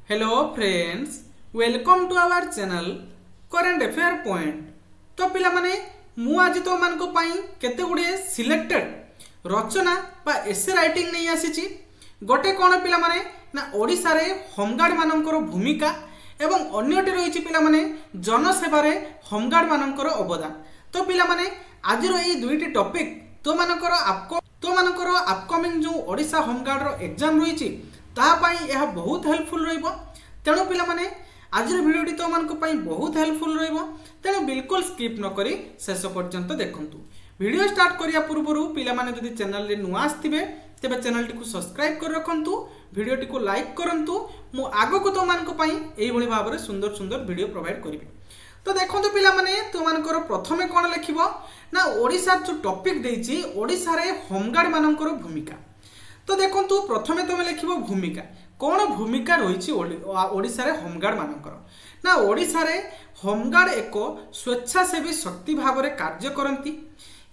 Hello friends, welcome to our channel current affair point. तो पिला माने मु आज तो मान को पाई केते गुडे सिलेक्टेड रचना बा एसे राइटिंग नहीं आसीची। गोटे कोन पिला माने ना ओडिसा रे होमगार्ड मानकर भूमिका एवं अन्यटी रही पिला माने जनसेवा रे होमगार्ड मानकर अवदान। तो पिला माने आज रो ए दुईटी टॉपिक तो मानकर अपकमिंग जो ओडिसा होमगार्ड रो एग्जाम रही यह बहुत हेल्पफुल रहिबो। तेणु पिला माने आज भिडियोटी तो मान बहुत हेल्पफुल रहिबो। तेणु बिल्कुल स्किप न करी शेष पर्यंत देखंतु। वीडियो स्टार्ट करिया पूर्व पिला माने जदि चैनल रे नुआ आस्थिबे तेबे चैनल टी को सब्सक्राइब कर रखंतु, वीडियो टी को लाइक करंतु। मु आगो को तो मान को पई एई भली भाव रे सुंदर सुंदर वीडियो प्रोवाइड करिबे। तो देखंतु पिला माने तो मानकर प्रथमे कोन लिखिबो ना ओडिसा जो टॉपिक देइची ओडिसा रे होमगार्ड मानकर भूमिका। तो देखंतु प्रथमे तुम लिखिबो भूमिका। कौन भूमिका रही ओडिसा रे होमगार्ड मानकर ना ओडिसा रे होमगार्ड एक स्वेच्छासेवी शक्ति भाव में कार्य करती।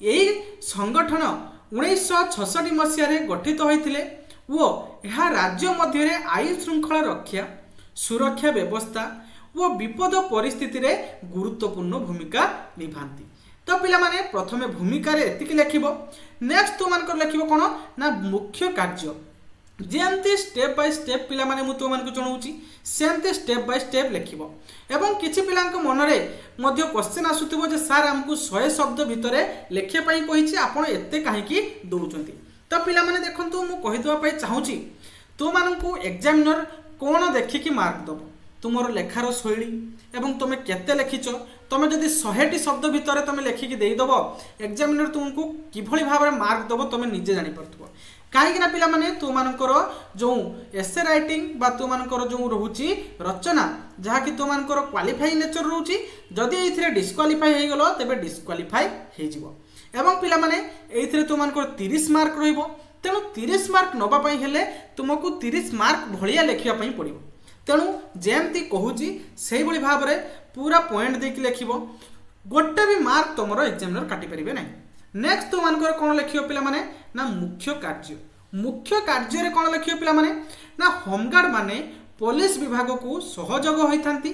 यही संगठन 1966 मसीह गठित होइतिले वो यह राज्य मध्य आईन श्रृंखला रक्षा सुरक्षा व्यवस्था वो विपद परिस्थिति रे गुरुत्वपूर्ण भूमिका निभाती। तो पिला माने प्रथमे भूमिका रे एतिकी लिखिबो। नेक्स्ट तो मानकर लिखिबो कोन ना मुख्य कार्य। जेमती स्टेप बाय स्टेप पिला माने मु तो मान को जणाउची सेमते स्टेप बाय स्टेप लिखिबो। एवं किछि पिलांक मनरे मध्य क्वेश्चन आसुथिबो जे सर हमकु 100 शब्द भितरे लेखे पई कहिछि आपण एते काहे की दोउचंती। तो पिला माने देखंतु मु कहि दवा पई चाहूची तो मानकु एग्जामिनर कोन देखि की मार्क दबो तुमर लेखार शैली एवं तुम केते लिखिच। तुम जदि 100टी शब्द भितर तुम लेखिकी देदब एग्जामिनर तुमको किभली भाव में मार्क दब तुम निजे जानी पारथुबो। कहीं पिला माने तुमनकर जो एसे राइटिंग बा तुमनकर जो रोची रचना जहाँकि तुमनकर क्वालिफाइंग नेचर रोची जदि एथिरे डिस्क्वालिफाई हो गलो तेबे डिस्क्वालिफाई हो जिवो। एवं पिला माने एथिरे तुमनकर 30 मार्क रहिबो। तेणु 30 मार्क नबा पई हेले तुमको 30 मार्क भलिया लेखिया पई पड़िबो। तेणु जेमती कहूची से भाव में पूरा पॉइंट देकी लिखिबो। गोटे भी मार्क तुम एग्जामिनर काटि परिबे नहीं। नेक्स्ट तो मानकर कौन लिखियो पिला माने ना मुख्य कार्य। मुख्य कार्य रे कौन लिखियो पिला माने ना होमगार्ड माने पुलिस विभाग को सहयोग होइथांती।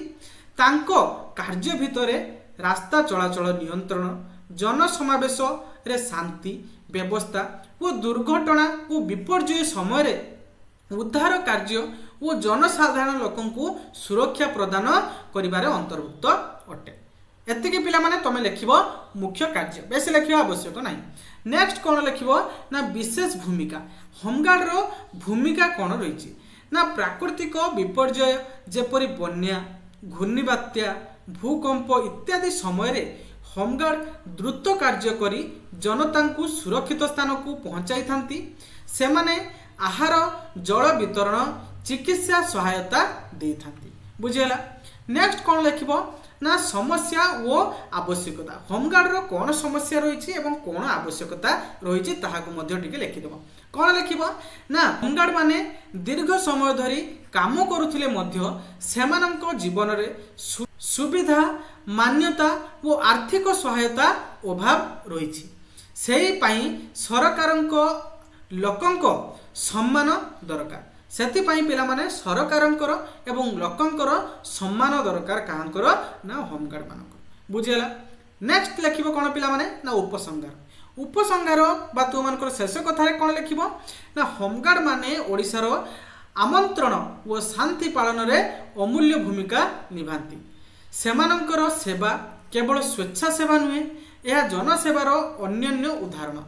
तांको कार्य भितरे रास्ता चलाचल नियंत्रण जनसमावेश रे शांति व्यवस्था वो दुर्घटना वो विपर्यय समय रे उद्धार कार्य वो जनसाधारण लोकंकु सुरक्षा प्रदान करिबारे अंतर्भुक्त अटे। एतिके पिला माने तमे लिखिबो मुख्य कार्य, बेसी लिखिबा आवश्यक नाही। नेक्स्ट कोन लिखिबो ना विशेष भूमिका। होमगार्ड रो भूमिका कोन रहिछि ना प्राकृतिक विपर्यय जेपरि बन्या घूर्णिबात्या भूकंप इत्यादि समय रे होमगार्ड द्रुत कार्य करी जनता को सुरक्षित स्थान को पहुंचाई थांती। सेमाने आहार जल वितरण चिकित्सा सहायता दे थांती। बुझेला। नेक्स्ट कौन लिखिबो ना समस्या वो आवश्यकता। होमगार्ड रो कौन समस्या रही एवं कौन आवश्यकता रही ताहाको मध्य टिके लिखिदेबो। कौन लिखिबो ना होमगार्ड माने दीर्घ समय धरी काम करुथिले मध्य सेमानंको जीवन रे सुविधा मान्यता वो आर्थिक सहायता अभाव रही सेही पई सरकारंको लोकंको सम्मान दरकार। सेति पई पिला माने सरकारंकर एवं लोकंकर सम्मान दरकार काहंकर ना होमगार्ड मानकर। बुझेला। नेक्स्ट लिखिबो कोन पिला माने ना उपसंहार। उपसंहार बा तो मानकर शेष कथा रे कोन लिखिबो ना होमगार्ड माने ओडिसा रो आमंत्रण व शांति पालन रे अमूल्य भूमिका निभांती। सेमानंकर सेवा केवल स्वेच्छा सेवा नुहे यह जनसेवार अन्योन्य उदाहरण।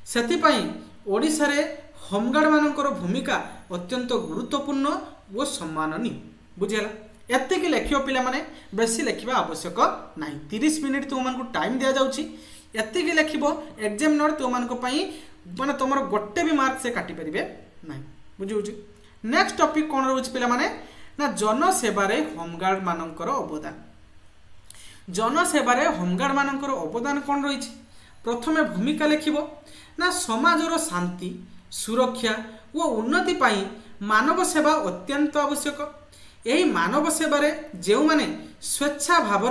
सेति पई ओडिसा रे होमगार्ड मानकर भूमिका अत्यंत गुरुत्वपूर्ण और सम्माननीय। बुझेला। एतिक लिखियो पिला माने बेसी लिखिबा आवश्यक नाही। 30 मिनिट तुम मानकु टाइम दिया जाउची। एतिक लिखिबो एग्जामिनर तुम मानकु पई माने तमरो गोटे भी मार्क से काटि परिबे नाही। बुझिउची। नेक्स्ट टॉपिक कोन रहउची पिला माने ना जनसेवा रे होमगार्ड मानकर अवदान। जनसेवा रे होमगार्ड मानकर अवदान कोन रहिछि। प्रथमे भूमिका लिखिबो ना समाजर शांति सुरक्षा वो उन्नति पाई मानव सेवा अत्यंत आवश्यक। यही मानव सेवा जो माने स्वेच्छा भाव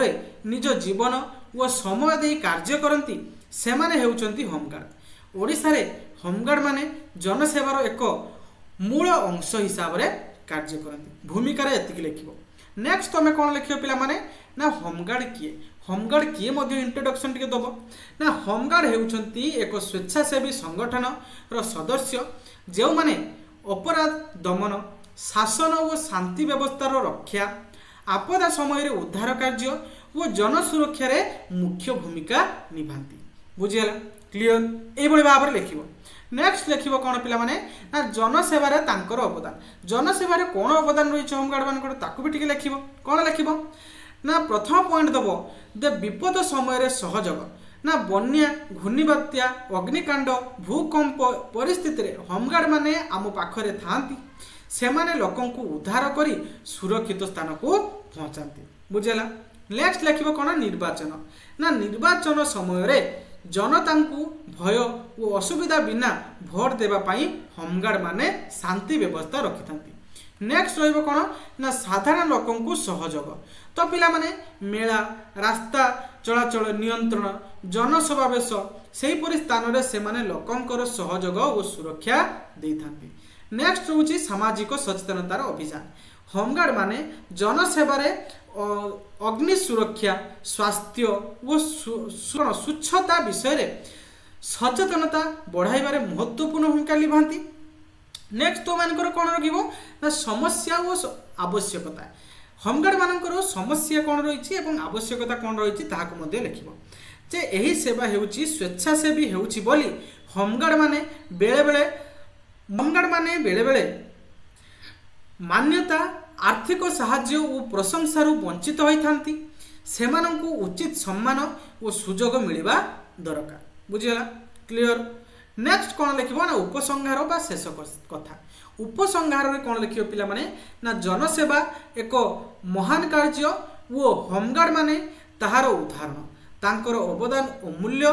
निज जीवन व समय दे कार्य करती से माने हेउचंती होमगार्ड। ओडिसा रे होमगार्ड माने जनसेवार एक मूल अंश हिसाब रे कार्य करती भूमिकार एतिक लिखिबो। नेक्स्ट तुम कौन लिख पिला माने ना होमगार्ड किए होमगार्ड किए इंट्रोडक्शन टिके दब ना होमगार्ड हेउछंती एक स्वेच्छासेवी संगठन रो सदस्य जो माने अपराध दमन शासन और शांति व्यवस्थार रक्षा आपदा समय रे उद्धार कार्य और जन सुरक्षा रे मुख्य भूमिका निभांती बुझिगला क्लियर एभली भाव में लिखिबो। नेक्स्ट लिखिबो कौन पिला माने ना जनसेवा रे तांकर अवदान जनसेवा रे कोन अवदान रही होमगार्ड मानकर ताकू भी टिके लिखिबो कोन लिखिबो ना प्रथम पॉइंट दबो द विपद समय रे सहयोग ना बन्या घूर्णिबात्या अग्निकांड भूकंप परिस्थिति रे होमगार्ड माने आम पाखरे थांती से माने लोकन को उद्धार करी सुरक्षित स्थान को पहुंचाती बुझेला। नेक्स्ट लिखिबो कोन निर्वाचन ना निर्वाचन समय रे जनता को भय और असुविधा बिना भोट देवा पाई होमगार्ड माने शांति व्यवस्था रखि थांती। नेक्स्ट रहिबो कोन ना साधारण लोकन को सहयोग तो पिला माने मेला रास्ता चलाचल नियंत्रण जनसमावेश सेहीपरि स्थान रे से माने लोकंकर सहयोग और सुरक्षा दे थांती। नेक्स्ट होची सामाजिक सचेतनतार अभियान होमगार्ड माने जनसेवा रे अग्नि सुरक्षा स्वास्थ्य और स्वच्छता विषय रे सचेतनता बढ़ाइबारे महत्वपूर्ण भूमिका निभाती। नेक्स्ट तो मानकर कौन रखिबो ना समस्या और आवश्यकता होमगार्ड मानकर समस्या कौन रही एवं आवश्यकता कौन रही ताहाको मध्ये लिखिबो जे एही सेवा हेउची स्वेच्छासेवी हेउची बोली होमगार्ड माने बेले बेले मान्यता आर्थिक साहाय्य और प्रशंसार वंचित होइथांती सेमानंकु उचित सम्मान और सुजोग मिलवा दरकार बुझिगला क्लियर। नेक्स्ट कौन लिखिबो ना उपसंहार बा शेष कथा उपसंहार रे कौन लिखिबो पिला माने ना जनसेवा एक महान कार्य वो होमगार्ड माने ताहार उदाहरण तांकर अवदान अमूल्य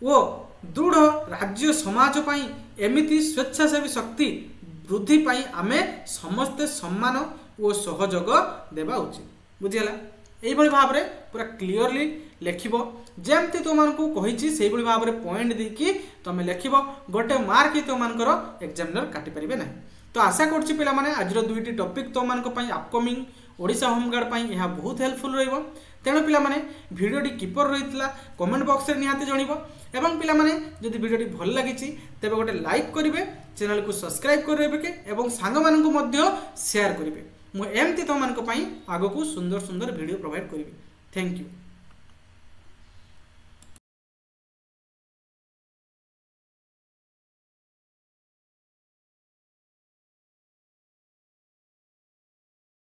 वो दृढ़ राज्य समाज पाई एमिति स्वेच्छासेवी शक्ति वृद्धि पाई आमे समस्ते सम्मान और सहयोग देवा उचित बुझिगला। एइभली भाव रे पूरा क्लियरली लिखिबो जेमती तुमको कही से भाव में पॉइंट देकी तुम लिखिब गोटे मार्क ही तुमको एग्जामिनर काटि पारे ना। तो आशा करछि पिला माने आज दुईटी टॉपिक तुमको अपकमिंग ओडिशा होमगार्ड यह बहुत हेल्पफुल रहिबो। तेणु पिला माने भिडियोटी किपर रही कमेंट बॉक्स रे निहाती जणिबो एवं पिला माने जदि भिडियोटी भल लागिछि तेबे गोटे लाइक करिवे चैनल को सब्सक्राइब करिवे एवं सांग मानकु मध्य शेयर करिवे। मु एमती तुमको आगो को सुंदर सुंदर वीडियो प्रोवाइड करिवे। Thank you.